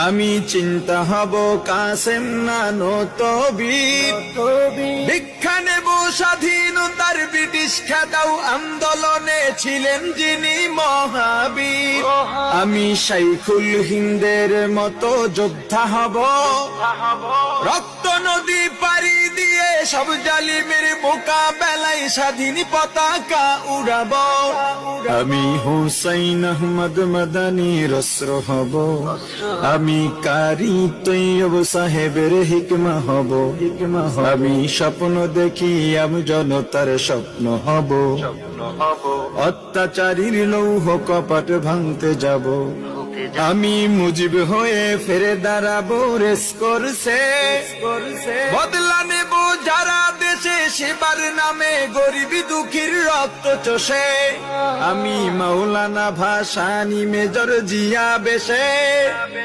আমি চিন্তা হব কাসেম নানতবীর, ভিক্ষা নেব স্বাধীনতার ব্রিটিশ খেদাও আন্দোলনে ছিলেন যিনি মহাবীর। আমি শাইখুল হিন্দের মতো যোদ্ধা হব, রক্ত নদী পাড়ি দিয়ে সব জালিমের মোকাবেলায় স্বাধীন পতাকা উড়াব। আমি হুসাইন আহমদ মাদানির অস্ত্র হব, আমি কারি তৈয়ব সাহেবের হিকমা হব। আমি স্বপ্ন দেখি আমি জনতার স্বপ্ন হব, অত্যাচারীর লৌহ কপাট ভাঙতে যাব। আমি মুজিব হয়ে ফিরে দাঁড়াবো রেস করছে, বদলা নেব যারা দেশে সেবার নামে গরিবী দুঃখীর রক্ত চষে। আমি মাওলানা ভাসানী মেজর জিয়া বেশে